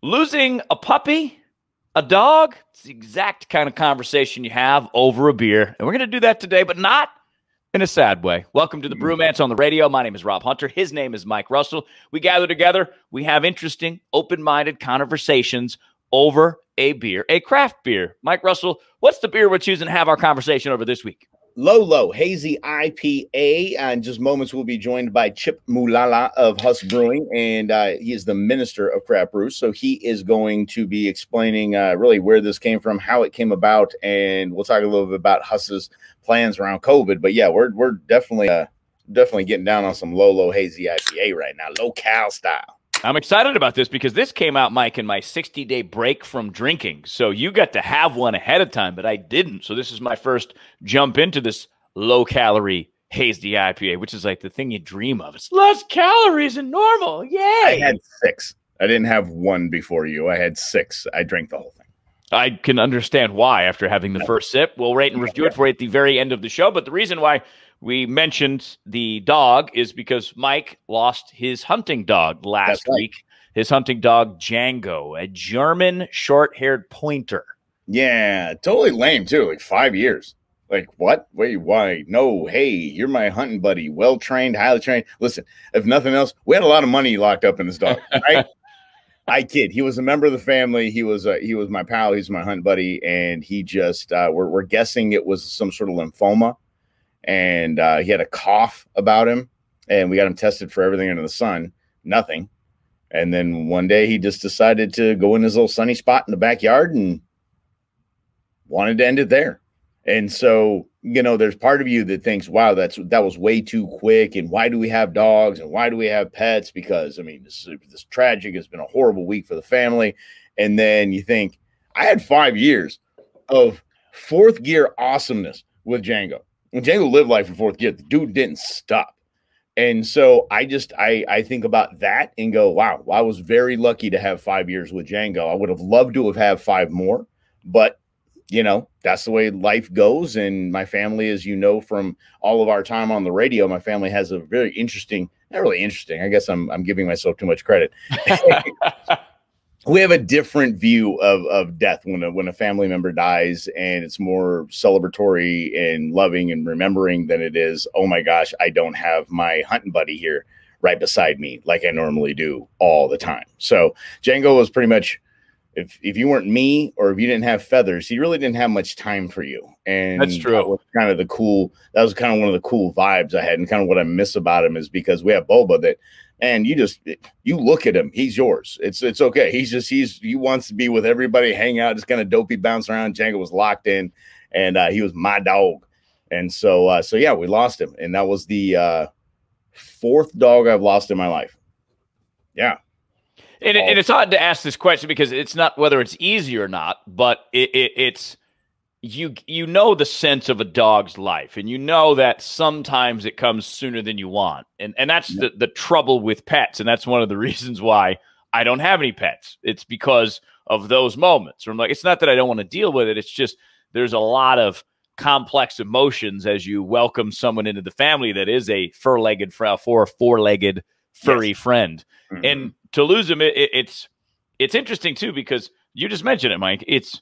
Losing a puppy, a dog, it's the exact kind of conversation you have over a beer. And we're going to do that today, but not in a sad way. Welcome to the Brewance on the Radio. My name is Rob Hunter. His name is Mike Russell. We gather together. We have interesting, open-minded conversations over a beer, a craft beer. Mike Russell, what's the beer we're choosing to have our conversation over this week? Hazy IPA. In just moments, we'll be joined by Chip Mulala of Huss Brewing, and he is the Minister of Brew. So he is going to be explaining really where this came from, how it came about, and we'll talk a little bit about Huss's plans around COVID. But yeah, we're definitely getting down on some Hazy IPA right now, local style. I'm excited about this because this came out, Mike, in my 60-day break from drinking. So you got to have one ahead of time, but I didn't. So this is my first jump into this low-calorie Hazy IPA, which is like the thing you dream of. It's less calories than normal. Yay! I had 6. I didn't have one before you. I had 6. I drank the whole thing. I can understand why after having the first sip. We'll rate and review it for you at the very end of the show. But the reason why we mentioned the dog is because Mike lost his hunting dog last week. His hunting dog, Django, a German short-haired pointer. Yeah, totally lame, too. Like 5 years. Like, what? Wait, why? No, hey, you're my hunting buddy. Well-trained, highly trained. Listen, if nothing else, we had a lot of money locked up in this dog, right? I kid. He was a member of the family. He was my pal. He's my hunt buddy, and he just we're guessing it was some sort of lymphoma, and he had a cough about him, and we got him tested for everything under the sun, nothing, and then one day he just decided to go in his little sunny spot in the backyard and wanted to end it there. And so, you know, there's part of you that thinks, wow, that was way too quick. And why do we have dogs? And why do we have pets? Because, I mean, this tragic. It's been a horrible week for the family. And then you think, I had 5 years of fourth gear awesomeness with Django. When Django lived life in fourth gear, the dude didn't stop. And so I think about that and go, wow, I was very lucky to have 5 years with Django. I would have loved to have had 5 more, but you know, that's the way life goes. And my family, as you know, from all of our time on the radio, my family has a very interesting, not really interesting. I guess I'm giving myself too much credit. We have a different view of death when a family member dies, and it's more celebratory and loving and remembering than it is, oh my gosh, I don't have my hunting buddy here right beside me like I normally do all the time. So Django was pretty much, if you weren't me or if you didn't have feathers, he really didn't have much time for you. And that's true. That was kind of one of the cool vibes I had. And kind of what I miss about him is because we have Boba that, and you look at him, he's yours. It's okay. He wants to be with everybody, hang out, just kind of dopey, bounce around. Django was locked in, and he was my dog. And so yeah, we lost him. And that was the 4th dog I've lost in my life. Yeah. And it's hard to ask this question because it's not whether it's easy or not, but it's you know the sense of a dog's life, and you know that sometimes it comes sooner than you want, and that's the trouble with pets, and that's one of the reasons why I don't have any pets. It's because of those moments where I'm like, it's not that I don't want to deal with it, it's just there's a lot of complex emotions as you welcome someone into the family that is a four-legged furry friend. Mm-hmm. And to lose him, it's interesting too, because you just mentioned it, Mike. It's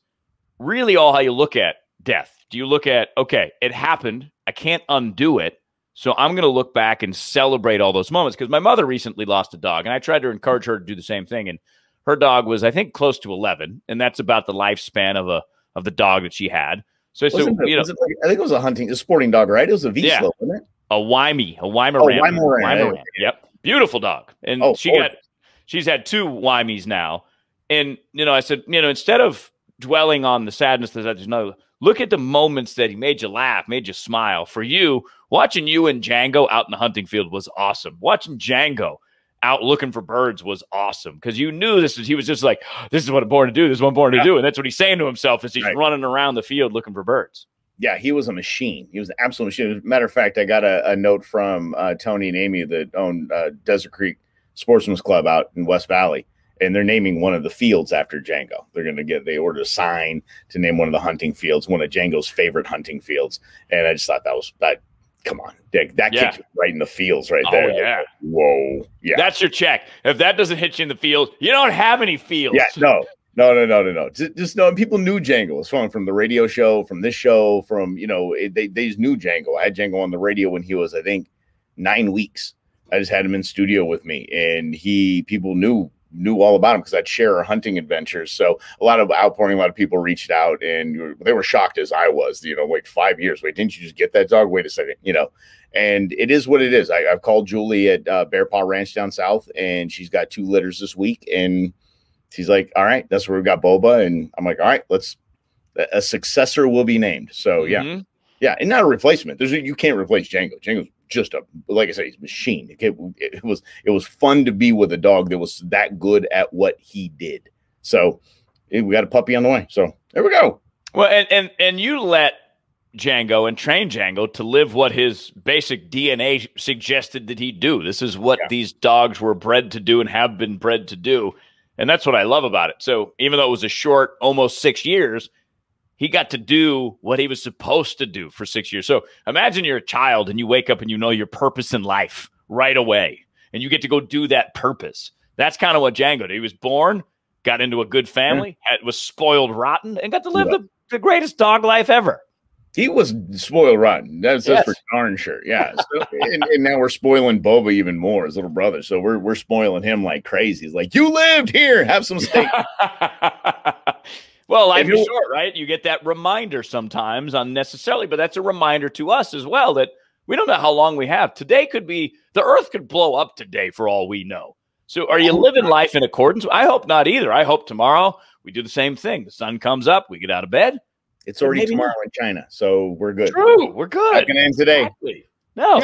really all how you look at death. Do you look at, okay, it happened, I can't undo it, so I'm going to look back and celebrate all those moments? Because my mother recently lost a dog, and I tried to encourage her to do the same thing. And her dog was, I think, close to 11, and that's about the lifespan of the dog that she had. So, I think it was a sporting dog, right? It was a Vizsla, wasn't it? A Weimaraner. Yep. Beautiful dog. And she's had 2 Weimies now. And, I said, instead of dwelling on the sadness look at the moments that he made you laugh, made you smile. For you, watching you and Django out in the hunting field was awesome. Watching Django out looking for birds was awesome, because you knew he was just like, this is what I'm born to do. This is what I'm born to do. And that's what he's saying to himself as he's running around the field looking for birds. Yeah, he was a machine. He was an absolute machine. As a matter of fact, I got a note from Tony and Amy that own Desert Creek Sportsman's Club out in West Valley, and they're naming one of the fields after Django. They ordered a sign to name one of the hunting fields, one of Django's favorite hunting fields. And I just thought that come on, that kicks right in the feels right there. Oh, yeah. Whoa. Yeah. That's your check. If that doesn't hit you in the feels, you don't have any feels. Yeah, no. Just know, people knew Django. It's from the radio show, from this show, from, they just knew Django. I had Django on the radio when he was, I think, 9 weeks. I just had him in studio with me, and people knew all about him because I'd share our hunting adventures. So a lot of outpouring, a lot of people reached out, and they were shocked as I was, wait 5 years. Wait, didn't you just get that dog? Wait a second, and it is what it is. I've called Julie at Bear Paw Ranch down south, and she's got 2 litters this week. And she's like, all right, that's where we've got Boba. And I'm like, all right, a successor will be named. So yeah. And not a replacement. You can't replace Django. Django's just like I say, he's a machine. It was fun to be with a dog that was that good at what he did. So we got a puppy on the way. So there we go. Well, and you let Django and train Django to live what his basic DNA suggested that he do. This is what these dogs were bred to do and have been bred to do. And that's what I love about it. So even though it was a short, almost 6 years, he got to do what he was supposed to do for 6 years. So imagine you're a child and you wake up and you know your purpose in life right away. And you get to go do that purpose. That's kind of what Django did. He was born, got into a good family, was spoiled rotten, and got to live the greatest dog life ever. He was spoiled rotten. That's for darn sure. Yeah. So, and now we're spoiling Boba even more, his little brother. So we're spoiling him like crazy. He's like, you lived here. Have some steak. Well, life is short, right? You get that reminder sometimes unnecessarily, but that's a reminder to us as well that we don't know how long we have. Today the earth could blow up today for all we know. So are you living life in accordance? I hope not either. I hope tomorrow we do the same thing. The sun comes up, we get out of bed. It's already tomorrow in China, so we're good. True, we're good. Not going to end today. Exactly. No,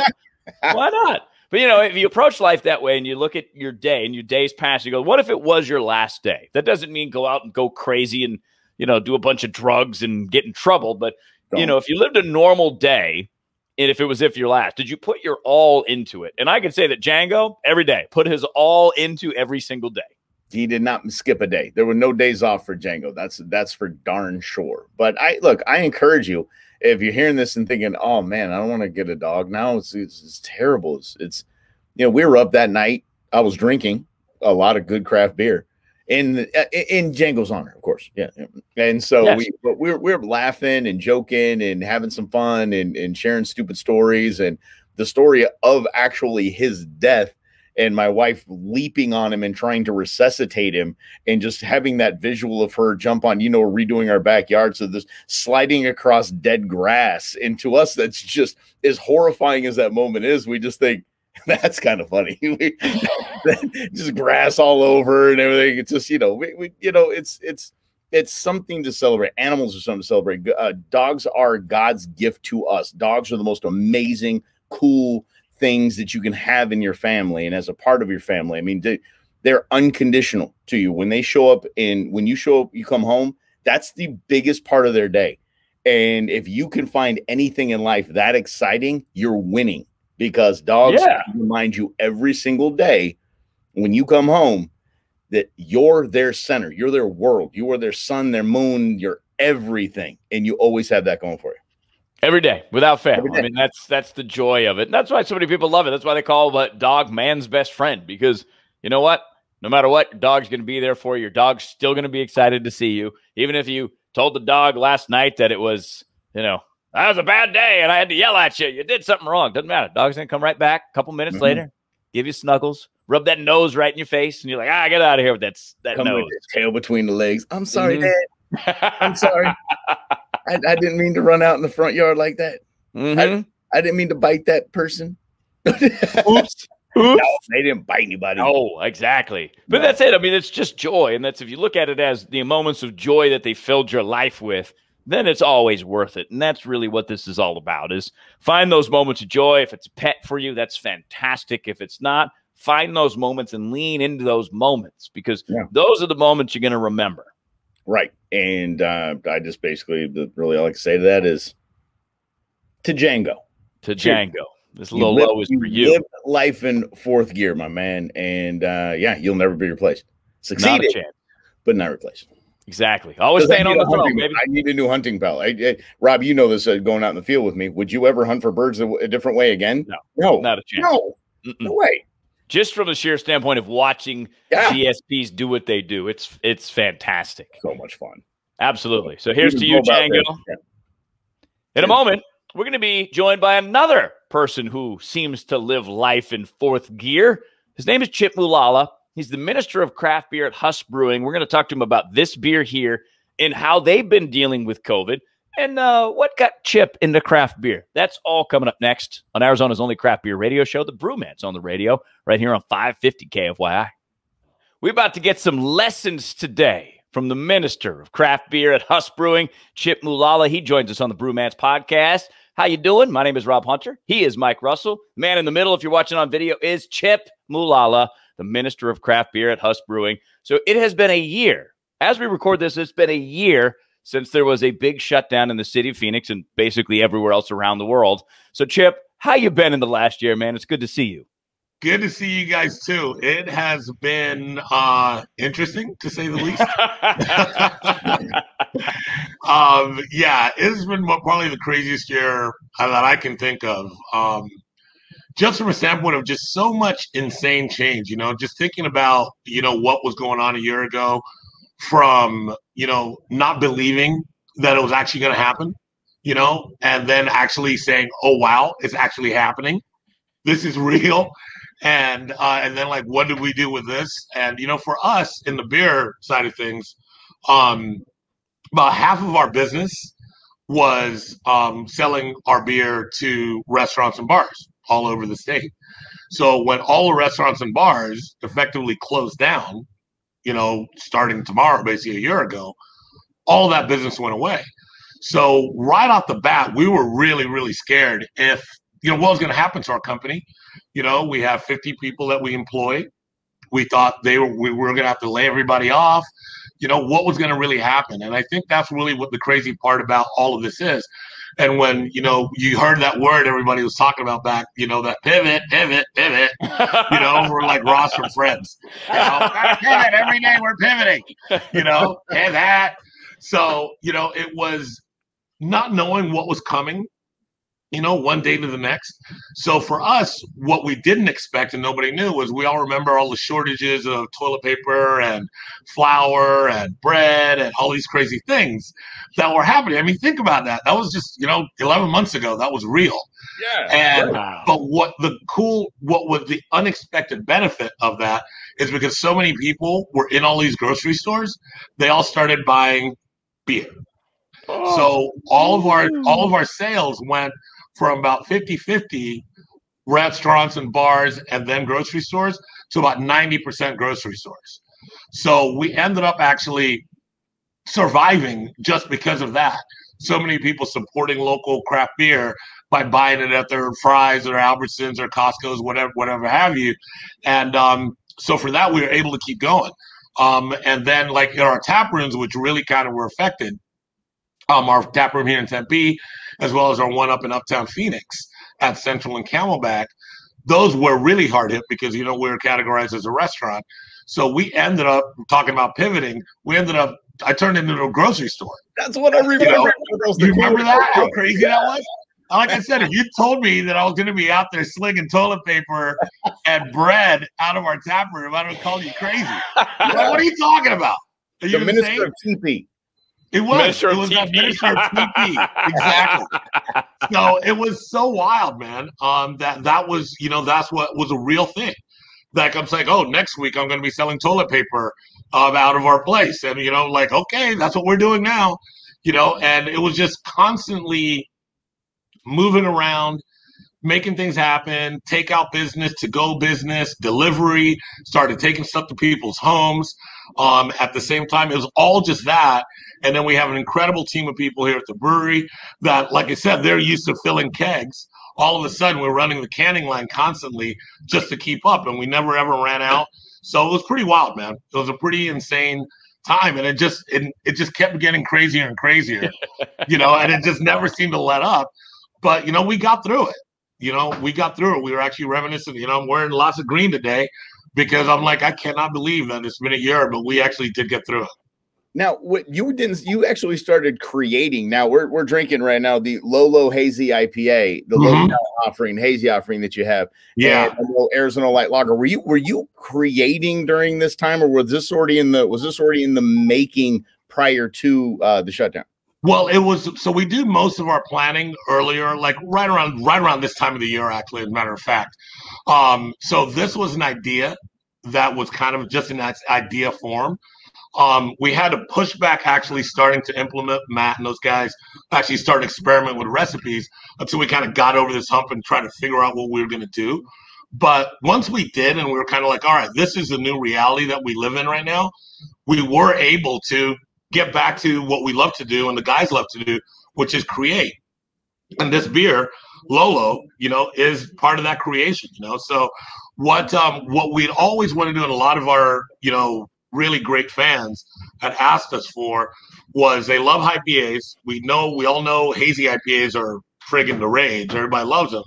why not? But, if you approach life that way and you look at your day and your days pass, you go, what if it was your last day? That doesn't mean go out and go crazy and, do a bunch of drugs and get in trouble. But, if you lived a normal day and if it was your last, did you put your all into it? And I can say that Django, every day, put his all into every single day. He did not skip a day. There were no days off for Django. That's for darn sure. But I encourage you, if you're hearing this and thinking, oh man, I don't want to get a dog now. It's terrible. It's we were up that night. I was drinking a lot of good craft beer in Django's honor, of course. Yeah. And so we're laughing and joking and having some fun and sharing stupid stories, and the story of actually his death and my wife leaping on him and trying to resuscitate him, and just having that visual of her jump on, we're redoing our backyard. So this sliding across dead grass. And to us, that's just as horrifying as that moment is. We just think that's kind of funny. Just grass all over and everything. It's just, it's something to celebrate. Animals are something to celebrate. Dogs are God's gift to us. Dogs are the most amazing, cool things that you can have in your family and as a part of your family. I mean, they're unconditional to you. When they show up and when you show up, you come home, that's the biggest part of their day. And if you can find anything in life that exciting, you're winning, because dogs remind you every single day when you come home that you're their center, you're their world, you are their sun, their moon, you're everything. And you always have that going for you. Every day, without fail. I mean, that's the joy of it. And that's why so many people love it. That's why they call a dog man's best friend, because you know what? No matter what, your dog's going to be there for you. Your dog's still going to be excited to see you. Even if you told the dog last night that it was, that was a bad day and I had to yell at you. You did something wrong. Doesn't matter. Dog's going to come right back a couple minutes later, give you snuggles, rub that nose right in your face, and you're like, get out of here with that come nose. With tail between the legs. I'm sorry, Dad. I'm sorry. I didn't mean to run out in the front yard like that. I didn't mean to bite that person. Oops. No, they didn't bite anybody. Oh, exactly. But that's it. I mean, it's just joy. And that's, if you look at it as the moments of joy that they filled your life with, then it's always worth it. And that's really what this is all about, is find those moments of joy. If it's a pet for you, that's fantastic. If it's not, find those moments and lean into those moments, because those are the moments you're going to remember. Right. And I just basically, really all I can say to that is to Django. To Django. This little low is for you. Live life in fourth gear, my man. And you'll never be replaced. Succeeded, but not replaced. Exactly. Always staying on the phone, baby. I need a new hunting belt. Rob, you know this, going out in the field with me. Would you ever hunt for birds a different way again? No, not a chance. No way. Just from the sheer standpoint of watching GSPs do what they do, it's fantastic. So much fun. Absolutely. So here's to you, Django. In a moment, we're going to be joined by another person who seems to live life in fourth gear. His name is Chip Mulala. He's the Minister of Craft Beer at Huss Brewing. We're going to talk to him about this beer here and how they've been dealing with COVID and what got Chip into craft beer. That's all coming up next on Arizona's only craft beer radio show, the Bromance on the Radio, right here on 550 KFYI. We're about to get some lessons today from the Minister of Craft Beer at Huss Brewing, Chip Mulala. He joins us on the Bromance podcast. How you doing? My name is Rob Hunter. He is Mike Russell. The man in the middle, if you're watching on video, is Chip Mulala, the Minister of Craft Beer at Huss Brewing. So it has been a year. As we record this, it's been a year since there was a big shutdown in the city of Phoenix and basically everywhere else around the world. So, Chip, how you been in the last year, man? It's good to see you. Good to see you guys, too. It has been interesting, to say the least. Yeah, it's been probably the craziest year that I can think of. Just from a standpoint of just so much insane change, just thinking about, what was going on a year ago from, not believing that it was actually going to happen, and then actually saying, oh, wow, it's actually happening. This is real. And then, like, what did we do with this? And, for us in the beer side of things, about half of our business was selling our beer to restaurants and bars all over the state. So when all the restaurants and bars effectively closed down, starting tomorrow, basically a year ago, all that business went away. So right off the bat, we were really, really scared if, what was going to happen to our company. We have 50 people that we employ. We thought we were going to have to lay everybody off. What was going to really happen? And I think that's really what the crazy part about all of this is. And when, you heard that word everybody was talking about back, that pivot, we're like Ross from Friends. Pivot, every day we're pivoting, and that. So, it was not knowing what was coming, one day to the next. So for us, what we didn't expect and nobody knew was we all remember all the shortages of toilet paper and flour and bread and all these crazy things that were happening. I mean, think about that. That was just, 11 months ago. That was real. Yeah. And but what was the unexpected benefit of that is because so many people were in all these grocery stores, they all started buying beer. Oh. So all of our sales went from about 50-50 restaurants and bars and then grocery stores to about 90% grocery stores. So we ended up actually surviving just because of that. So many people supporting local craft beer by buying it at their Fry's or Albertsons or Costco's, whatever have you. And so for that, we were able to keep going. And then like in our tap rooms, which really kind of were affected, our tap room here in Tempe, as well as our one up in Uptown Phoenix at Central and Camelback, those were really hard hit because, we were categorized as a restaurant. So we ended up talking about pivoting. I turned it into a grocery store. That's what I remember. You remember that? How crazy that was? Like I said, if you told me that I was going to be out there slinging toilet paper and bread out of our tap room, I would have called you crazy. Like, what are you talking about? Are you the Minister of TP. It was that Minister of TP. Exactly. So it was so wild, man. That was, that's what was a real thing. Like I'm saying, oh, next week I'm going to be selling toilet paper out of our place. And, like, okay, that's what we're doing now, and it was just constantly moving around, making things happen, takeout business, to-go business, delivery, started taking stuff to people's homes. At the same time, it was all just that. And then we have an incredible team of people here at the brewery that, like I said, they're used to filling kegs. All of a sudden, we're running the canning line constantly just to keep up, and we never, ever ran out. So it was pretty wild, man. It was a pretty insane time, and it just kept getting crazier and crazier, and it just never seemed to let up. But, we got through it. We got through it. We were actually reminiscent. I'm wearing lots of green today because I'm like, I cannot believe that it's been a year, but we actually did get through it. Now, what you actually started creating. Now we're drinking right now the Hazy IPA, the low offering, hazy offering that you have. Yeah, and a little Arizona light lager. Were you creating during this time, or was this already in the making prior to the shutdown? Well, it was. So we do most of our planning earlier, like right around this time of the year, actually, as a matter of fact. So this was an idea that was kind of just in that idea form. We had to push back actually starting to implement. Matt and those guys actually started experimenting with recipes until we kind of got over this hump and tried to figure out what we were going to do. But once we did, and we were kind of like, all right, this is the new reality that we live in right now, we were able to get back to what we love to do and the guys love to do, which is create. And this beer, Lolo, is part of that creation, So what we'd always want to do, and a lot of our, really great fans had asked us for, was they love IPAs. We all know hazy IPAs are friggin' the rage. Everybody loves them.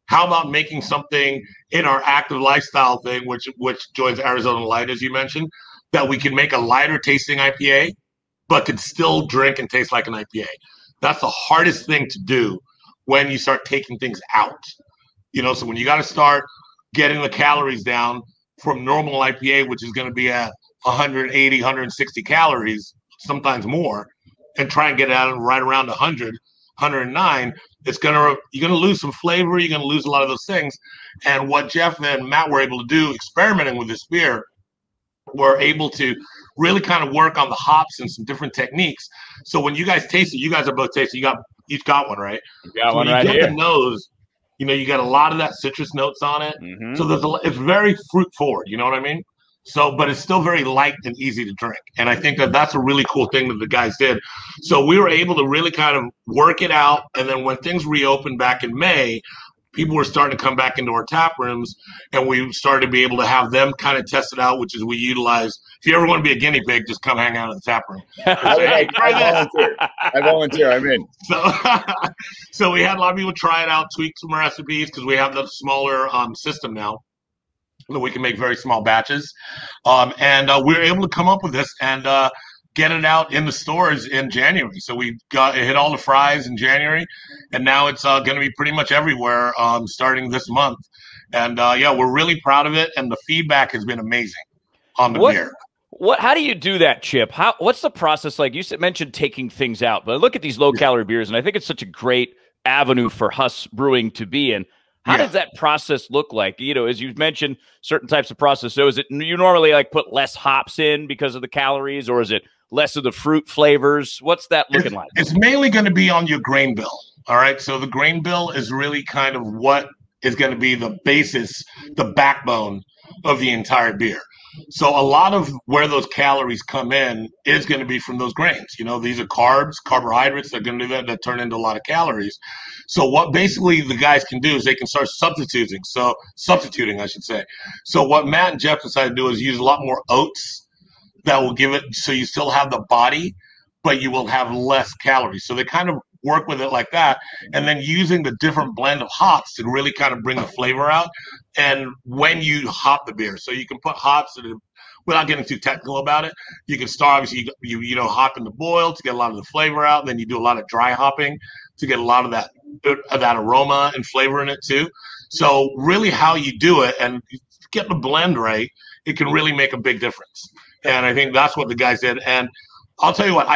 How about making something in our active lifestyle thing, which joins Arizona Light, as you mentioned, that we can make a lighter tasting IPA, but could still drink and taste like an IPA. That's the hardest thing to do when you start taking things out. So when you got to start getting the calories down from normal IPA, which is going to be at 180, 160 calories, sometimes more, and try and get it out right around 100, 109, you're going to lose some flavor. You're going to lose a lot of those things. And what Jeff and Matt were able to do, experimenting with this beer, were able to really kind of work on the hops and some different techniques. So when you guys taste it, you guys are both tasting. Each got one, right? You got one right here. You get the nose, you got a lot of that citrus notes on it. Mm-hmm. So it's very fruit forward. You know what I mean? So, but it's still very light and easy to drink. And I think that's a really cool thing that the guys did. So we were able to really kind of work it out. And then when things reopened back in May, people were starting to come back into our tap rooms, and we started to be able to have them kind of test it out, which is we utilize. If you ever want to be a guinea pig, just come hang out in the tap room. I volunteer. I'm in. So we had a lot of people try it out, tweak some recipes, because we have the smaller system now that we can make very small batches. And we were able to come up with this and get it out in the stores in January. So we hit all the fries in January, and now it's going to be pretty much everywhere starting this month. And we're really proud of it, and the feedback has been amazing on the beer. How do you do that, Chip? What's the process like? You mentioned taking things out, but I look at these low-calorie beers, and I think it's such a great avenue for Huss Brewing to be in. How does that process look like? As you've mentioned, certain types of process. So is it you normally put less hops in because of the calories, or is it less of the fruit flavors? What's that looking like? It's mainly going to be on your grain bill. All right. So the grain bill is really kind of what is going to be the basis, the backbone of the entire beer. So a lot of where those calories come in is going to be from those grains. These are carbs, carbohydrates. They're going to do that turn into a lot of calories. So what basically the guys can do is they can start substituting, I should say. So what Matt and Jeff decided to do is use a lot more oats that will give it, so you still have the body, but you will have less calories. So they kind of work with it like that, and then using the different blend of hops to really kind of bring the flavor out. And when you hop the beer, so you can put hops without getting too technical about it. You can start, obviously, you hop in the boil to get a lot of the flavor out. Then you do a lot of dry hopping to get a lot of that aroma and flavor in it too. So really how you do it and get the blend right, it can really make a big difference. And I think that's what the guys did. And I'll tell you what,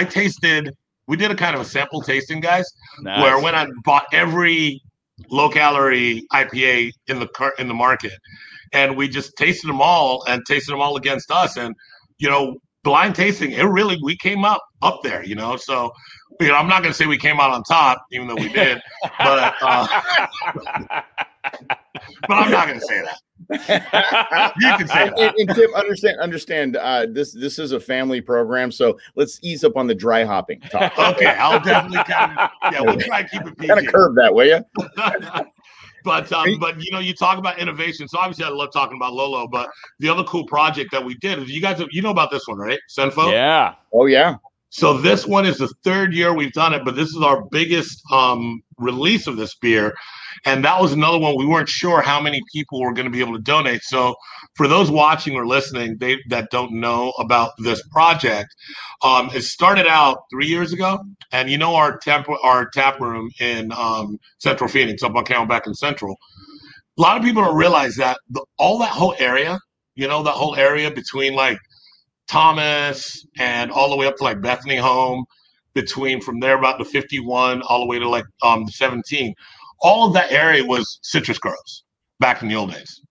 we did a kind of a sample tasting, guys, where when I bought every low-calorie IPA in the market, and we just tasted them all against us. And, blind tasting, we came up there, So, I'm not going to say we came out on top, even though we did, but I'm not going to say that. You can say that. And Tim, understand. This is a family program, so let's ease up on the dry hopping talk. Okay, I'll definitely we'll try and keep it PG. Kind of curve that, will you? But you talk about innovation. So obviously I love talking about Lolo, but the other cool project that we did is you guys know about this one, right? Senfo? Yeah. Oh yeah. So this one is the third year we've done it, but this is our biggest release of this beer. And that was another one. We weren't sure how many people were going to be able to donate. So for those watching or listening that don't know about this project, it started out 3 years ago. And you know our tap room in Central Phoenix, up on Camelback and Central. A lot of people don't realize that all that whole area, that whole area between like Thomas and all the way up to like Bethany Home, from there about the 51 all the way to like the 17. All of that area was citrus groves back in the old days.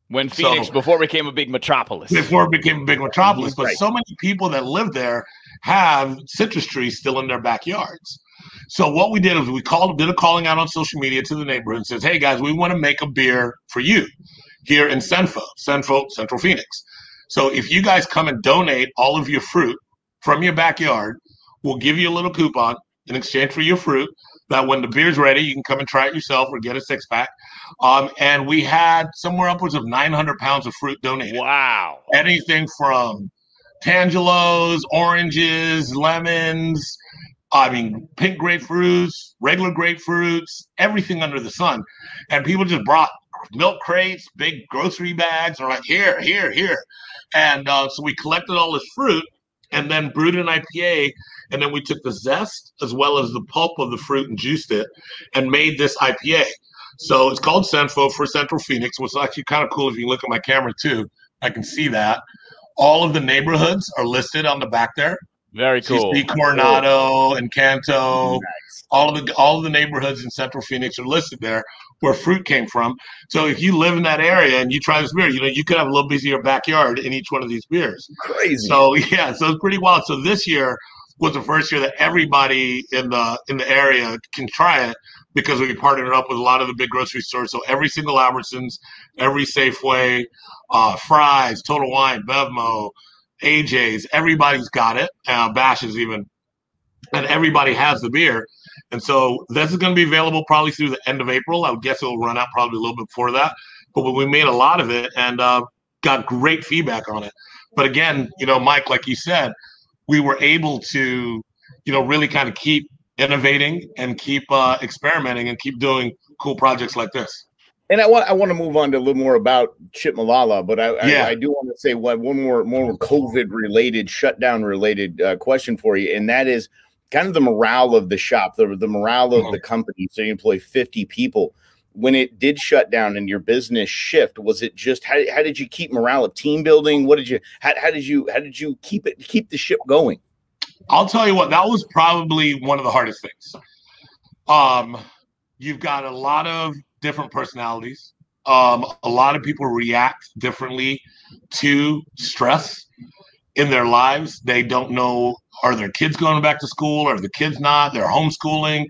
When Phoenix, before it became a big metropolis. Before it became a big metropolis. But Right. so many people that live there have citrus trees still in their backyards. So what we did is we did a calling out on social media to the neighborhood and says, hey guys, we want to make a beer for you here in Senfo, Central Phoenix. So if you guys come and donate all of your fruit from your backyard, we'll give you a little coupon in exchange for your fruit, that when the beer's ready, you can come and try it yourself or get a 6-pack. And we had somewhere upwards of 900 pounds of fruit donated. Wow. Anything from tangelos, oranges, lemons, pink grapefruits, regular grapefruits, everything under the sun. And people just brought milk crates, big grocery bags, are like, here. And so we collected all this fruit and then brewed an IPA. And then we took the zest as well as the pulp of the fruit and juiced it and made this IPA. So it's called Senfo for Central Phoenix, which is actually kind of cool. If you look at my camera too, I can see that. All of the neighborhoods are listed on the back there. Very cool. So you see Coronado and Canto. Nice. All of the neighborhoods in Central Phoenix are listed there where fruit came from. So if you live in that area and you try this beer, you could have a little bit of your backyard in each one of these beers. Crazy. So yeah, so it's pretty wild. So this year was the first year that everybody in the area can try it because we partnered up with a lot of the big grocery stores. So every single Albertsons, every Safeway, Fry's, Total Wine, Bevmo, AJ's, everybody's got it. Bash's even. And everybody has the beer. And so this is going to be available probably through the end of April. I would guess it'll run out probably a little bit before that. But we made a lot of it and got great feedback on it. But again, Mike, like you said, we were able to, really kind of keep innovating and keep experimenting and keep doing cool projects like this. And I want to move on to a little more about Chip Mulala, but I do want to say one more COVID related, shutdown related question for you, and that is kind of the morale of the shop, the morale of the company. So you employ 50 people. When it did shut down and your business shift, was it just how did you keep morale of team building? How did you keep the ship going? I'll tell you what, that was probably one of the hardest things. You've got a lot of different personalities. A lot of people react differently to stress in their lives. They don't know, are their kids going back to school? Are the kids not? They're homeschooling.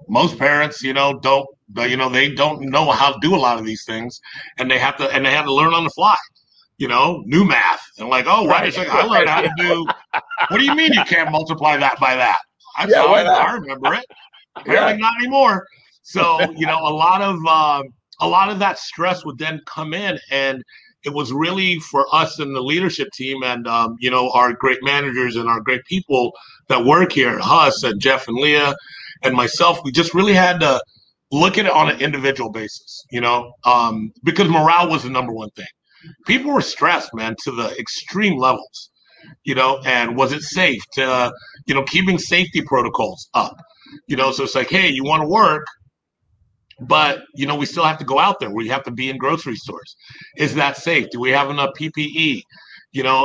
Most parents, they don't know how to do a lot of these things, and they have to learn on the fly. New math, and like, oh, wait a second, I learned how to do. What do you mean you can't multiply that by that? I remember it. Apparently not anymore. So a lot of that stress would then come in, and it was really for us and the leadership team and our great managers and our great people that work here, Huss and Jeff and Leah and myself. We just really had to look at it on an individual basis, because morale was the number one thing. People were stressed, man, to the extreme levels, and was it safe to, keeping safety protocols up, so it's like, hey, you want to work, but, we still have to go out there. We have to be in grocery stores. Is that safe? Do we have enough PPE,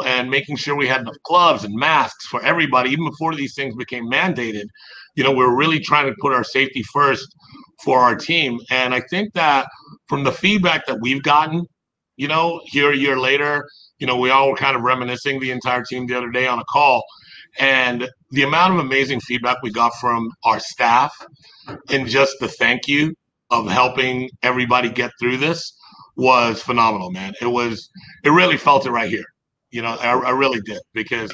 and making sure we had enough gloves and masks for everybody, even before these things became mandated. We're really trying to put our safety first for our team. And I think that from the feedback that we've gotten, here a year later, we all were kind of reminiscing, the entire team, the other day on a call. And the amount of amazing feedback we got from our staff and just the thank you of helping everybody get through this was phenomenal, man. It really felt it right here. I really did, because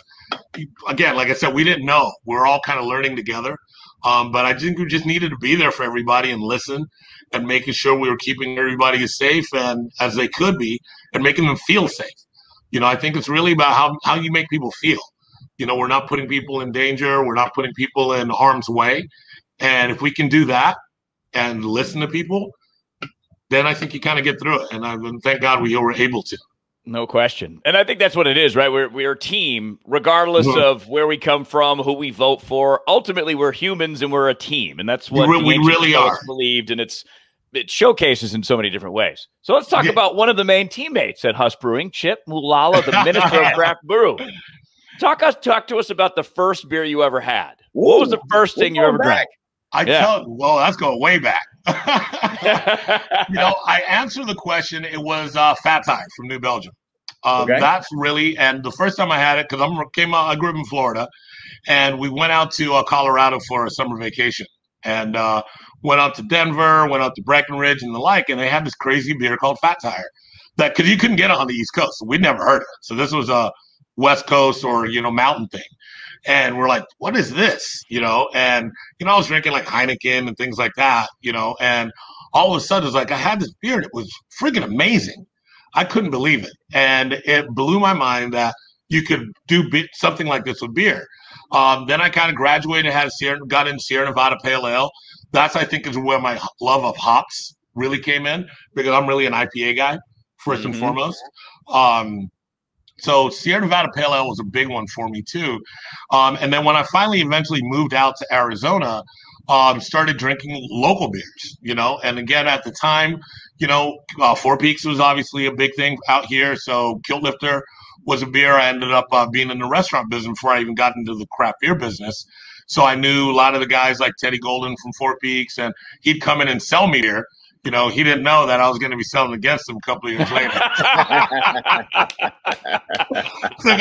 again, like I said, we didn't know. We're all kind of learning together. But I think we just needed to be there for everybody and listen and making sure we were keeping everybody as safe and as they could be and making them feel safe. I think it's really about how you make people feel. You know, we're not putting people in danger. We're not putting people in harm's way. And if we can do that and listen to people, then I think you kind of get through it. And thank God we were able to. No question. And I think that's what it is, right? We're a team, regardless of where we come from, who we vote for. Ultimately, we're humans and we're a team. And that's what we really are believed. And it showcases in so many different ways. So let's talk about one of the main teammates at Huss Brewing, Chip Mulala, the Minister of Craft Brew. Talk to us about the first beer you ever had. What was the first thing you ever drank? Well, that's going way back. You know, I answered the question. It was Fat Tire from New Belgium. That's really, and the first time I had it, because I grew up in Florida, and we went out to Colorado for a summer vacation, and went out to Denver, went out to Breckenridge and the like, and they had this crazy beer called Fat Tire that because you couldn't get it on the East Coast, so we'd never heard of it. So this was a West Coast or mountain thing. And we're like, what is this? And, I was drinking like Heineken and things like that, and all of a sudden it's like I had this beer and it was freaking amazing. I couldn't believe it. And it blew my mind that you could do something like this with beer. Then I kind of graduated, got into Sierra Nevada Pale Ale. That's, I think, is where my love of hops really came in, because I'm really an IPA guy, first and foremost. So Sierra Nevada Pale Ale was a big one for me too. And then when I finally eventually moved out to Arizona, started drinking local beers, and again, at the time, Four Peaks was obviously a big thing out here. So Kilt Lifter was a beer. I ended up being in the restaurant business before I even got into the craft beer business. So I knew a lot of the guys like Teddy Golden from Four Peaks, and he'd come in and sell me beer. He didn't know that I was going to be selling against him a couple of years later. took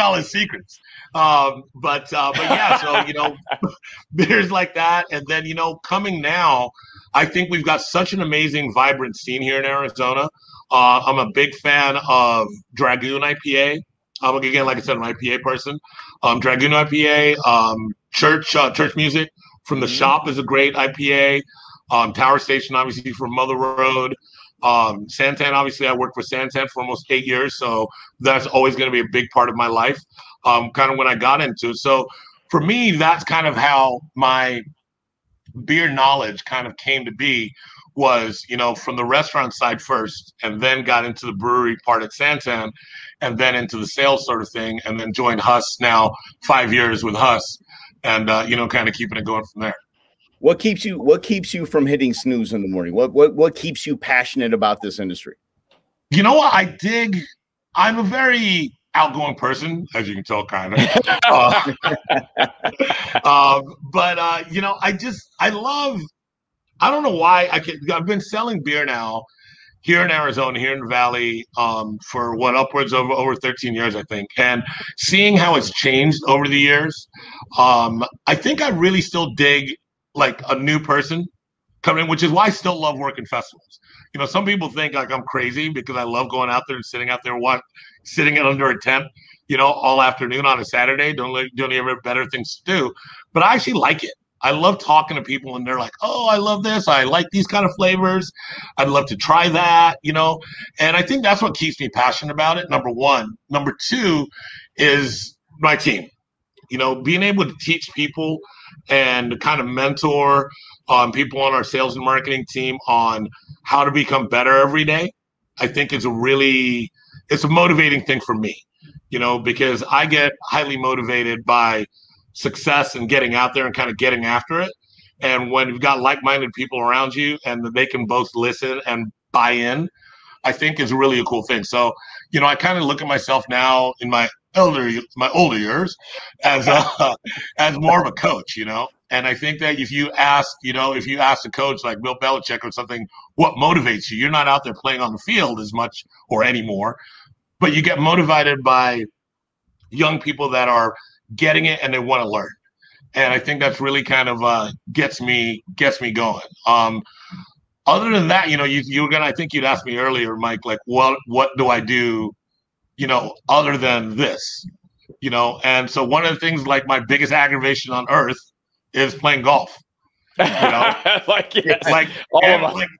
all his secrets. But yeah, so, beers like that. And then, coming now, I think we've got such an amazing, vibrant scene here in Arizona. I'm a big fan of Dragoon IPA. Again, like I said, I'm an IPA person. Dragoon IPA, Church Music from the Shop is a great IPA. Tower Station, obviously, from Mother Road. Santan, obviously, I worked for Santan for almost 8 years, so that's always going to be a big part of my life, kind of when I got into it. So for me, that's kind of how my beer knowledge kind of came to be, was, from the restaurant side first, and then got into the brewery part at Santan, and then into the sales sort of thing, and then joined Huss now, 5 years with Huss, and, kind of keeping it going from there. What keeps you from hitting snooze in the morning? What keeps you passionate about this industry? You know what? I'm a very outgoing person, as you can tell, kind of. But I don't know why I've been selling beer now here in Arizona, here in the Valley, for upwards of over 13 years, I think. And seeing how it's changed over the years, I think I really still dig like a new person coming in, which is why I still love working festivals. Some people think like I'm crazy because I love going out there and sitting out there, sitting under a tent, all afternoon on a Saturday. Don't you have better things to do? But I actually like it. I love talking to people and they're like, oh, I love this. I like these kind of flavors. I'd love to try that, and I think that's what keeps me passionate about it. Number one. Number two is my team, being able to teach people and kind of mentor people on our sales and marketing team on how to become better every day. I think it's a motivating thing for me, because I get highly motivated by success and getting out there and kind of getting after it. And when you've got like-minded people around you and they can both listen and buy in, I think is really a cool thing. So, I kind of look at myself now in my older years as more of a coach, and I think that if you ask a coach like Bill Belichick or something, what motivates you? You're not out there playing on the field as much or anymore, but you get motivated by young people that are getting it and they want to learn. And I think that's really kind of gets me going. Other than that, I think you'd asked me earlier, Mike, like what do I do, other than this, and so one of the things, like my biggest aggravation on earth is playing golf. Like, yes. like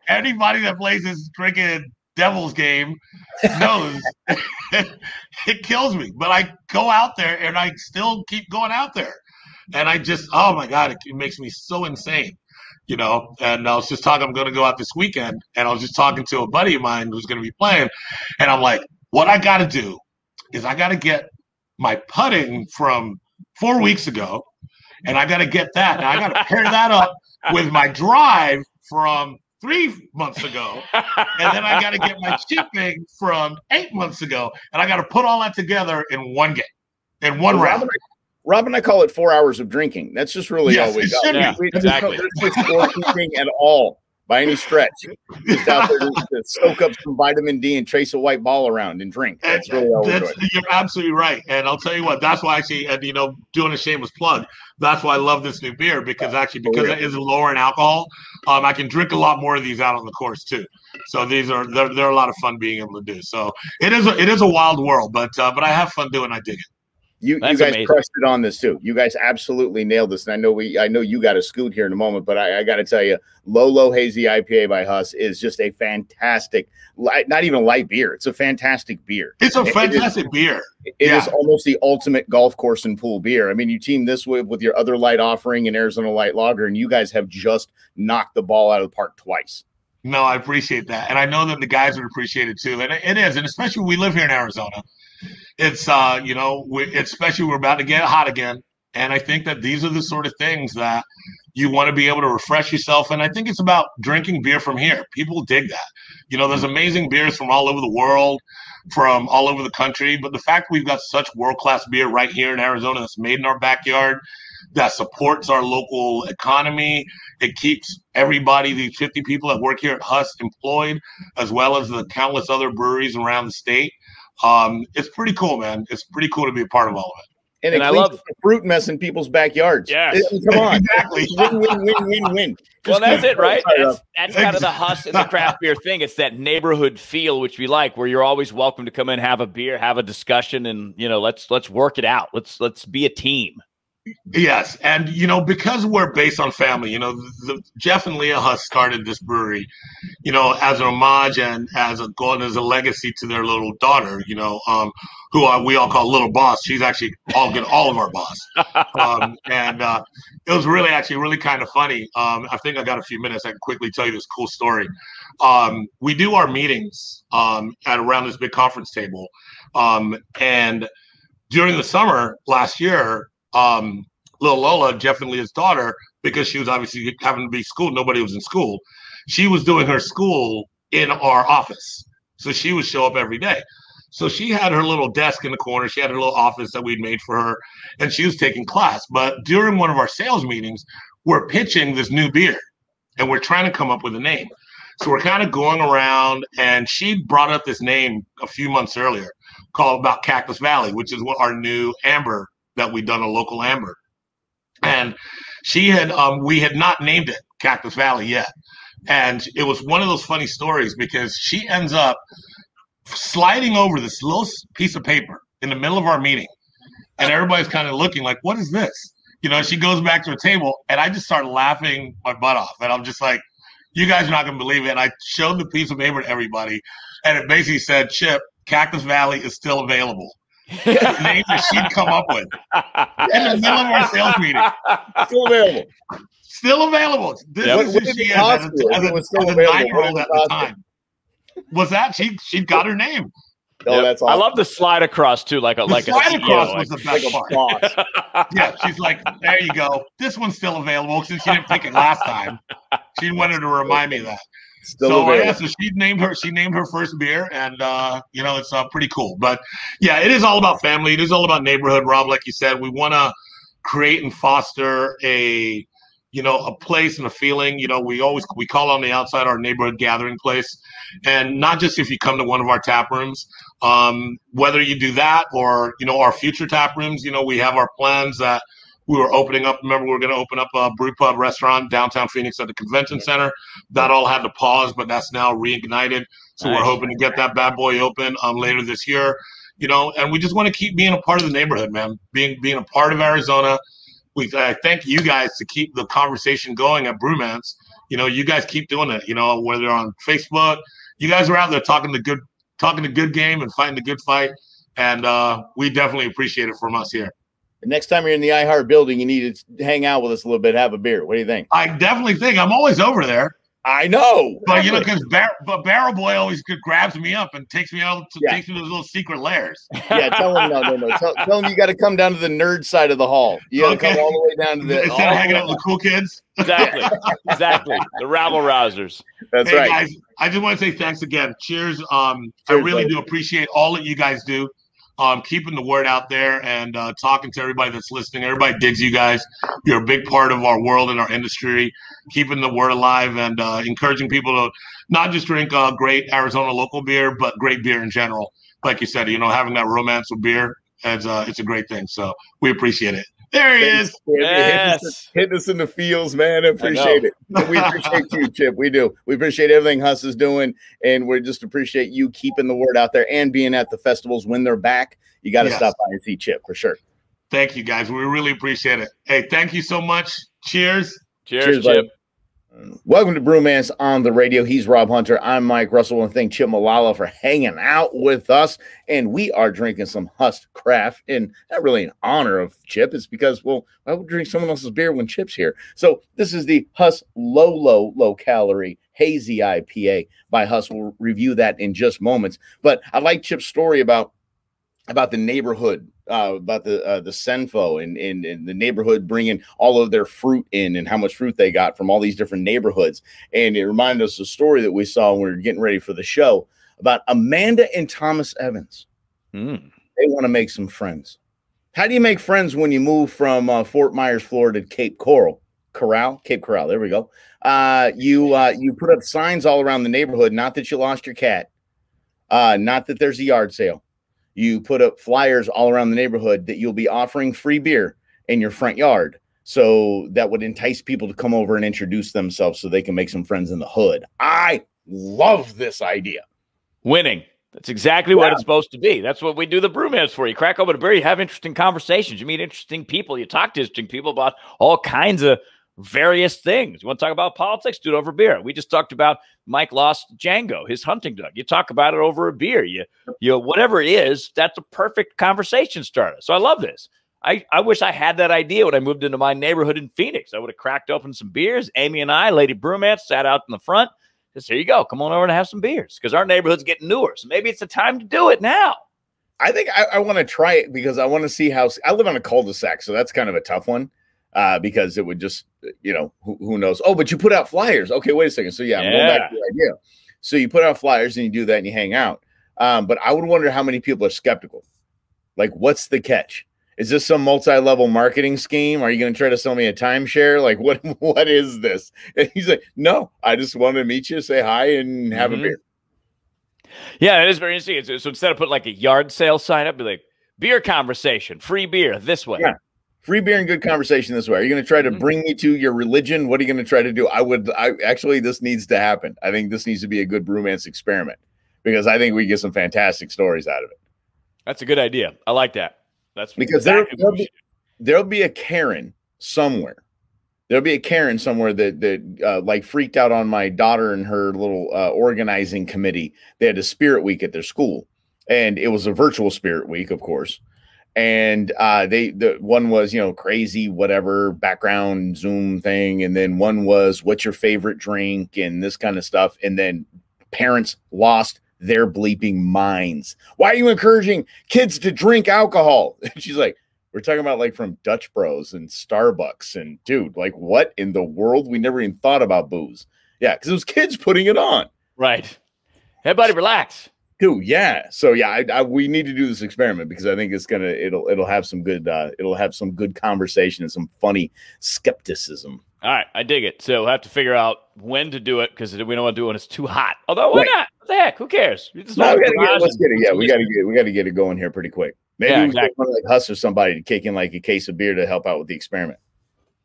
anybody that plays is freaking Devils game knows it kills me. But I go out there and I still keep going out there. And I just, oh my God, it makes me so insane, you know. And I was just talking, I'm going to go out this weekend, and I was just talking to a buddy of mine who's going to be playing. And I'm like, what I got to do is I got to get my putting from 4 weeks ago, and I got to get that. And I got to pair that up with my drive from 3 months ago. And then I got to get my chipping from 8 months ago. And I got to put all that together in one game, in one round. Rob and I call it 4 hours of drinking. That's just really all we got. Yeah, exactly. There's no scorekeeping at all by any stretch. Just out there to soak up some vitamin D and chase a white ball around and drink. That's really all we're doing. You're absolutely right. And I'll tell you what, that's why actually, you know, doing a shameless plug, that's why I love this new beer, because it is lower in alcohol. I can drink a lot more of these out on the course too. So they're a lot of fun being able to do. So it is a wild world, but I have fun doing it. I dig it. You guys amazing. Crushed it on this too. You guys absolutely nailed this. And I know you got a scoot here in a moment, but I got to tell you, Low Hazy IPA by Huss is just a fantastic, not even light beer. It's a fantastic beer. It's a fantastic beer. It is almost the ultimate golf course and pool beer. I mean, you team this with your other light offering and Arizona Light Lager, and you guys have just knocked the ball out of the park twice. No, I appreciate that. And I know that the guys would appreciate it too. And it is. And especially we live here in Arizona. It's, you know, especially we're about to get hot again. And I think that these are the sort of things that you want to be able to refresh yourself. And I think it's about drinking beer from here. People dig that. You know, there's amazing beers from all over the world, from all over the country. But the fact we've got such world-class beer right here in Arizona that's made in our backyard, that supports our local economy. It keeps everybody, these 50 people that work here at Huss, employed, as well as the countless other breweries around the state. It's pretty cool, man. It's pretty cool to be a part of all of it. And I love the fruit mess in people's backyards. Yeah, come on, exactly. Win. Well, that's it, right? That's kind of the Huss and the craft beer thing. It's that neighborhood feel, which we like, where you're always welcome to come in, have a beer, have a discussion, and you know, let's work it out. Let's be a team. Yes, and you know, because we're based on family, you know, Jeff and Leah Huss started this brewery, you know, as an homage and as a legacy to their little daughter, you know, who we all call Little Boss. She's actually all of our boss, and it was really kind of funny. I think I got a few minutes. I can quickly tell you this cool story. We do our meetings at around this big conference table, and during the summer last year. Little Lola, Jeff and Leah's daughter, because she was obviously having to be schooled, nobody was in school. She was doing her school in our office. So she would show up every day. So she had her little desk in the corner. She had her little office that we'd made for her, and she was taking class. But during one of our sales meetings, we're pitching this new beer, and we're trying to come up with a name. So we're kind of going around, and she brought up this name a few months earlier called Cactus Valley, which is what our new amber that we'd done, a local amber. And she had, we had not named it Cactus Valley yet. And it was one of those funny stories because she ends up sliding over this little piece of paper in the middle of our meeting. And everybody's kind of looking like, what is this? You know, she goes back to her table and I just start laughing my butt off. And I'm just like, you guys are not going to believe it. And I showed the piece of paper to everybody. And it basically said, Chip, Cactus Valley is still available. The name that she'd come up with in the middle of our sales meeting. Still available. This is who she is as a 9-year-old at the time. Was that she got her name? Oh, that's awesome. I love the slide across too, like a slide across was the best part. Yeah, she's like, there you go. This one's still available since she didn't pick it last time. She wanted to remind me of that. So she named her first beer, and you know, it's pretty cool. But yeah, it is all about family. It is all about neighborhood, Rob. Like you said, we want to create and foster a place and a feeling. You know, we call on the outside our neighborhood gathering place, and not just if you come to one of our tap rooms. Whether you do that or our future tap rooms, we have our plans that. We were opening up. Remember, we were going to open up a brew pub restaurant downtown Phoenix at the convention center. That all had to pause, but that's now reignited. So We're hoping to get that bad boy open later this year. And we just want to keep being a part of the neighborhood, man. Being a part of Arizona. I thank you guys to keep the conversation going at Bromance. You guys keep doing it. Whether on Facebook, you guys are out there talking the good game and fighting the good fight. And we definitely appreciate it from us here. The next time you're in the iHeart building, you need to hang out with us a little bit, have a beer. What do you think? I definitely think I'm always over there. I know, but you know, because Barrel Boy always grabs me up and takes me out takes me to those little secret lairs. Yeah, tell him no. Tell him you got to come down to the nerd side of the hall. You got to come all the way down to the instead of hanging out with the cool kids. Exactly, the rabble rousers. That's right, guys. I just want to say thanks again. Cheers. I really do appreciate all that you guys do. Keeping the word out there and talking to everybody that's listening. Everybody digs you guys. You're a big part of our world and our industry, keeping the word alive and encouraging people to not just drink great Arizona local beer, but great beer in general. Like you said, you know, having that romance with beer, it's a great thing. So we appreciate it. There he is. Yes. Hitting us in the feels, man. I appreciate it. We appreciate you, Chip. We do. We appreciate everything Huss is doing, and we just appreciate you keeping the word out there and being at the festivals when they're back. You got to stop by and see Chip for sure. Thank you, guys. We really appreciate it. Hey, thank you so much. Cheers. Cheers, Chip. Welcome to Brewance on the Radio. He's Rob Hunter. I'm Mike Russell. I want to thank Chip Mulala for hanging out with us. And we are drinking some Huss Craft. And not really in honor of Chip. It's because, well, I would drink someone else's beer when Chip's here. So this is the Huss Low-Calorie Hazy IPA by Huss. We'll review that in just moments. But I like Chip's story about the neighborhood, about the Senfo and the neighborhood bringing all of their fruit in and how much fruit they got from all these different neighborhoods. And it reminded us of a story that we saw when we were getting ready for the show about Amanda and Thomas Evans. They want to make some friends. How do you make friends when you move from Fort Myers, Florida to Cape Coral? Cape Coral. There we go. You put up signs all around the neighborhood. Not that you lost your cat. Not that there's a yard sale. You put up flyers all around the neighborhood that you'll be offering free beer in your front yard. So that would entice people to come over and introduce themselves so they can make some friends in the hood. I love this idea. Winning. That's exactly what it's supposed to be. That's what we do the Brewmans for. You crack open a beer, you have interesting conversations, you meet interesting people, you talk to interesting people about all kinds of various things. You want to talk about politics? Do it over beer. We just talked about Mike lost Django, his hunting dog. You talk about it over a beer. You whatever it is, that's a perfect conversation starter. So I love this. I wish I had that idea when I moved into my neighborhood in Phoenix. I would have cracked open some beers. Amy and I, Lady Bromance, sat out in the front. Just, here you go. Come on over and have some beers because our neighborhood's getting newer. So maybe it's the time to do it now. I think I want to try it because I want to see how – I live on a cul-de-sac, so that's kind of a tough one. Because it would just, you know, who knows? Oh, but you put out flyers. Okay, wait a second. So, I'm going back to the idea. So you put out flyers and you do that and you hang out. But I would wonder how many people are skeptical. Like, what's the catch? Is this some multi-level marketing scheme? Are you going to try to sell me a timeshare? Like, what is this? And he's like, no, I just wanted to meet you, say hi, and have a beer. Yeah, it is very interesting. So instead of putting like a yard sale sign up, be like, beer conversation, free beer this way. Yeah. Free beer and good conversation this way. Are you going to try to bring me to your religion? What are you going to try to do? Actually, this needs to happen. I think this needs to be a good Brewmance experiment because I think we get some fantastic stories out of it. That's a good idea. I like that. That's because there'll be a Karen somewhere. There'll be a Karen somewhere that like freaked out on my daughter and her little organizing committee. They had a spirit week at their school, and it was a virtual spirit week, of course. And the one was, you know, crazy, whatever background Zoom thing. And then one was, what's your favorite drink and this kind of stuff. And then parents lost their bleeping minds. Why are you encouraging kids to drink alcohol? And she's like, we're talking about like from Dutch Bros and Starbucks. And dude, like what in the world? We never even thought about booze. Yeah. Cause it was kids putting it on. Right. Everybody relax. Dude, yeah. So yeah, we need to do this experiment because I think it's it'll have some good conversation and some funny skepticism. All right, I dig it. So we'll have to figure out when to do it because we don't want to do it when it's too hot. Although why not? What the heck? Who cares? Let's get it. Yeah, we got to get it going here pretty quick. Maybe we get like Huss or somebody to kick in like a case of beer to help out with the experiment.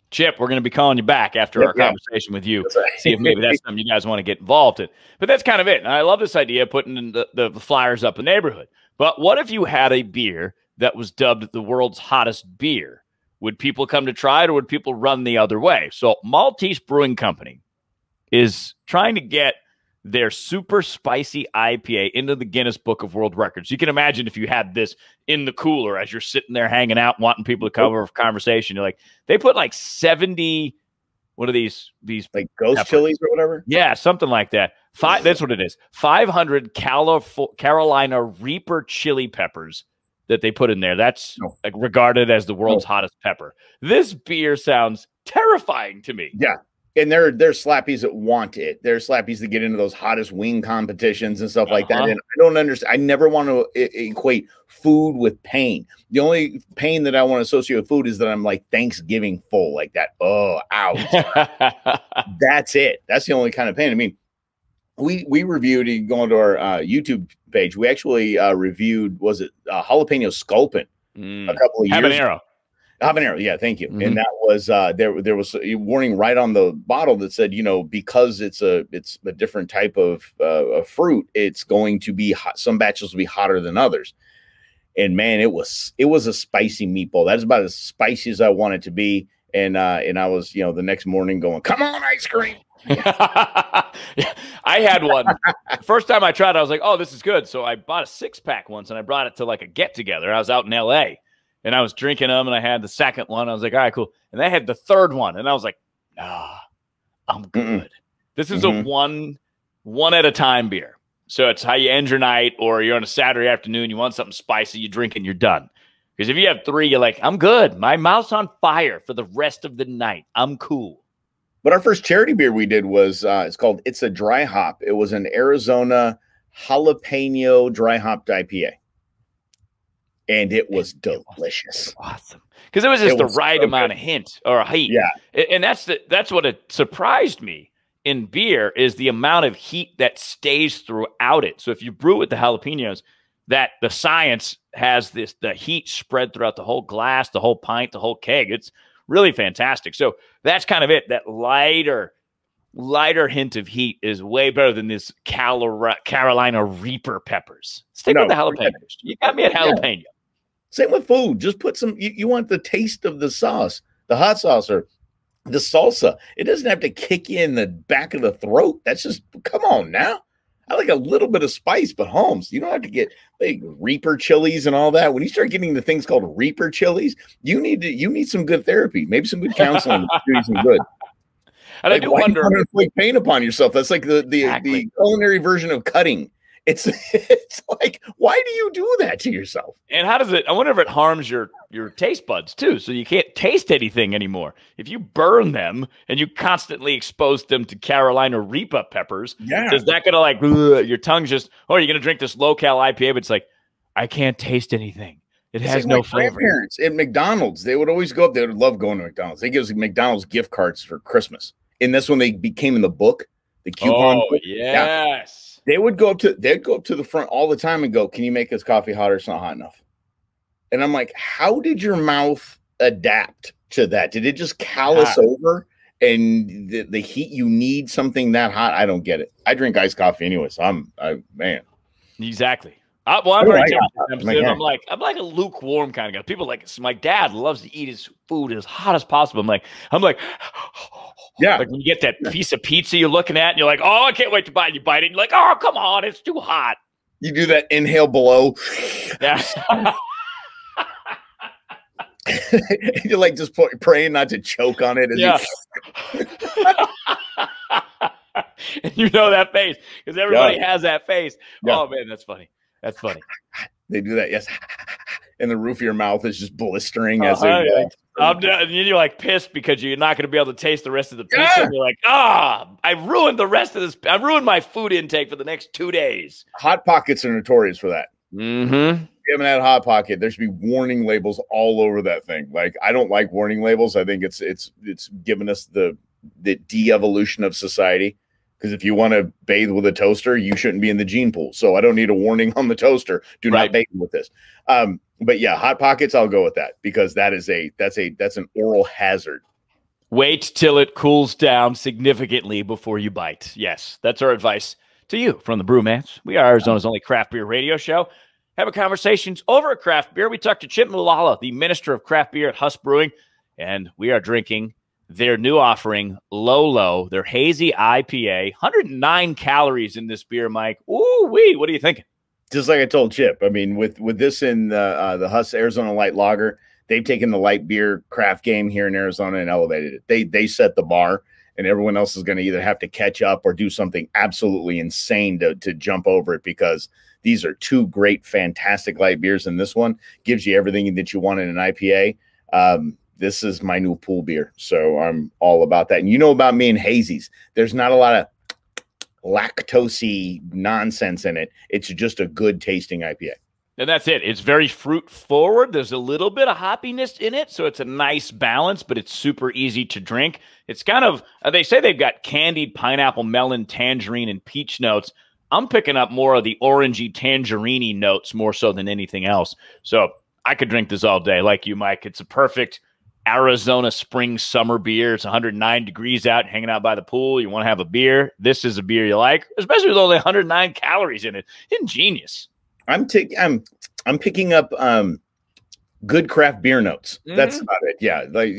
Chip, we're going to be calling you back after our conversation with you. Right. See if maybe that's something you guys want to get involved in. But that's kind of it. And I love this idea of putting the flyers up in the neighborhood. But what if you had a beer that was dubbed the world's hottest beer? Would people come to try it or would people run the other way? So Maltese Brewing Company is trying to get their super spicy IPA into the Guinness Book of World Records. You can imagine if you had this in the cooler as you're sitting there hanging out, wanting people to cover a conversation. You're like, they put like 70, what are these like ghost peppers? chilies or whatever? Yeah, something like that. That's what it is. 500 Carolina Reaper chili peppers that they put in there. That's like regarded as the world's hottest pepper. This beer sounds terrifying to me. Yeah. And they're slappies that want it. They're slappies that get into those hottest wing competitions and stuff like that. And I don't understand. I never want to equate food with pain. The only pain that I want to associate with food is that I'm like Thanksgiving full, like that. Oh, ouch. That's it. That's the only kind of pain. I mean, we reviewed, going to our YouTube page, we actually reviewed, was it jalapeno sculpin a couple of years ago. Habanero, yeah, thank you. And that was there was a warning right on the bottle that said, you know, because it's a different type of fruit, it's going to be hot. Some batches will be hotter than others. And man, it was a spicy meatball. That's about as spicy as I want it to be. And I was, you know, the next morning going, come on, ice cream. I had one. First time I tried it, I was like, oh, this is good. So I bought a 6-pack once and I brought it to like a get together. I was out in LA. And I was drinking them, and I had the second one. I was like, all right, cool. And I had the third one, and I was like, I'm good. This is a one at a time beer. So it's how you end your night, or you're on a Saturday afternoon, you want something spicy, you drink and you're done. Because if you have 3, you're like, I'm good. My mouth's on fire for the rest of the night. I'm cool. But our first charity beer we did was, it's called It's a Dry Hop. It was an Arizona jalapeno dry hopped IPA. And it was delicious. Awesome. Because it was just the right amount of hint or heat. Yeah. And that's what it surprised me in beer, is the amount of heat that stays throughout it. So if you brew with the jalapenos, that the science has the heat spread throughout the whole glass, the whole pint, the whole keg. It's really fantastic. So that's kind of it. That lighter hint of heat is way better than this Carolina Reaper peppers. Stick with the jalapenos. You got me at jalapeno. Yeah. Same with food. Just put some, you want the taste of the sauce, the hot sauce or the salsa. It doesn't have to kick you in the back of the throat. That's just, come on now. I like a little bit of spice, but Holmes, you don't have to get big Reaper chilies and all that. When you start getting the things called Reaper chilies, you need some good therapy, maybe some good counseling to do some good. And I do wonder, you inflict pain upon yourself. That's like the culinary version of cutting. It's like, why do you do that to yourself? And how does it? I wonder if it harms your taste buds too, so you can't taste anything anymore. If you burn them and you constantly expose them to Carolina Reaper peppers, is that gonna like your tongue's just? Oh, you're gonna drink this low-cal IPA, but it's like, I can't taste anything. It has no flavor. Grandparents at McDonald's, they would always go up. They would love going to McDonald's. They give us McDonald's gift cards for Christmas, and that's when they became in the book, the coupon. Oh, yes. They'd go up to the front all the time and go, can you make this coffee hotter? It's not hot enough. And I'm like, how did your mouth adapt to that? Did it just callous over and the heat, you need something that hot? I don't get it. I drink iced coffee anyway. So man. Exactly. I'm very I'm like a lukewarm kind of guy. People like, my dad loves to eat his food as hot as possible. I'm like, yeah. Like when you get that piece of pizza you're looking at and you're like, oh, I can't wait to bite it. You bite it. And you're like, oh, come on, it's too hot. You do that inhale below. Yeah. You're like just praying not to choke on it. And you know that face because everybody has that face. Yeah. Oh, man, that's funny. That's funny. They do that, yes. And the roof of your mouth is just blistering as they and you're like pissed because you're not going to be able to taste the rest of the pizza. And you're like, I ruined the rest of this. I ruined my food intake for the next 2 days. Hot Pockets are notorious for that. Mm-hmm. If you haven't had a Hot Pocket, there should be warning labels all over that thing. Like, I don't like warning labels. I think it's given us the de-evolution of society. Because if you want to bathe with a toaster, you shouldn't be in the gene pool. So I don't need a warning on the toaster. Do not bathe with this. But yeah, Hot Pockets, I'll go with that because that's an oral hazard. Wait till it cools down significantly before you bite. Yes, that's our advice to you from the Brewance. We are Arizona's only craft beer radio show. Having conversations over a craft beer. We talked to Chip Mulala, the Minister of Craft Beer at Huss Brewing, and we are drinking their new offering, Low, their Hazy IPA. 109 calories in this beer, Mike. Ooh-wee, what are you thinking? Just like I told Chip, I mean, with this in the Huss Arizona Light Lager, they've taken the light beer craft game here in Arizona and elevated it. They set the bar, and everyone else is going to either have to catch up or do something absolutely insane to jump over it, because these are two great, fantastic light beers, and this one gives you everything that you want in an IPA. This is my new pool beer, so I'm all about that. And you know about me and hazies. There's not a lot of lactose-y nonsense in it. It's just a good tasting IPA. And that's it. It's very fruit forward. There's a little bit of hoppiness in it, so it's a nice balance, but it's super easy to drink. It's kind of, they say they've got candied pineapple, melon, tangerine, and peach notes. I'm picking up more of the orangey, tangerine-y notes more so than anything else. So I could drink this all day like you, Mike. It's a perfect Arizona spring summer beer. It's 109 degrees out, hanging out by the pool. You want to have a beer. This is a beer you like, especially with only 109 calories in it. Ingenious. I'm picking up good craft beer notes. That's about it. Yeah, like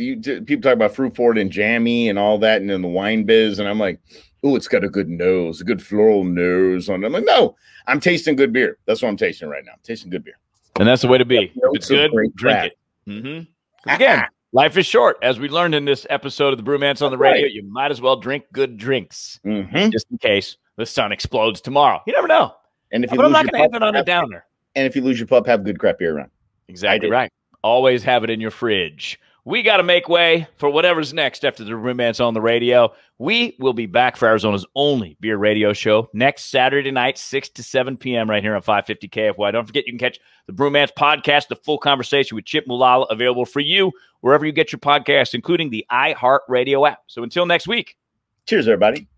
people talk about fruit forward and jammy and all that, and in the wine biz, and I'm like, oh, it's got a good nose, a good floral nose on it. I'm like, no, I'm tasting good beer. That's what I'm tasting right now. I'm tasting good beer, and that's the way to be. If it's good, drink it. Again, life is short. As we learned in this episode of the Brewance on the Radio, you might as well drink good drinks, just in case the sun explodes tomorrow. You never know. And if you but I'm not going to have it on a downer. And if you lose your pup, have good crap beer around. Exactly right. Always have it in your fridge. We got to make way for whatever's next after the Brewance on the Radio. We will be back for Arizona's only beer radio show next Saturday night, 6 to 7 p.m. right here on 550 KFY. Don't forget, you can catch the Brewance podcast, the full conversation with Chip Mulala, available for you wherever you get your podcasts, including the iHeartRadio app. So until next week. Cheers, everybody.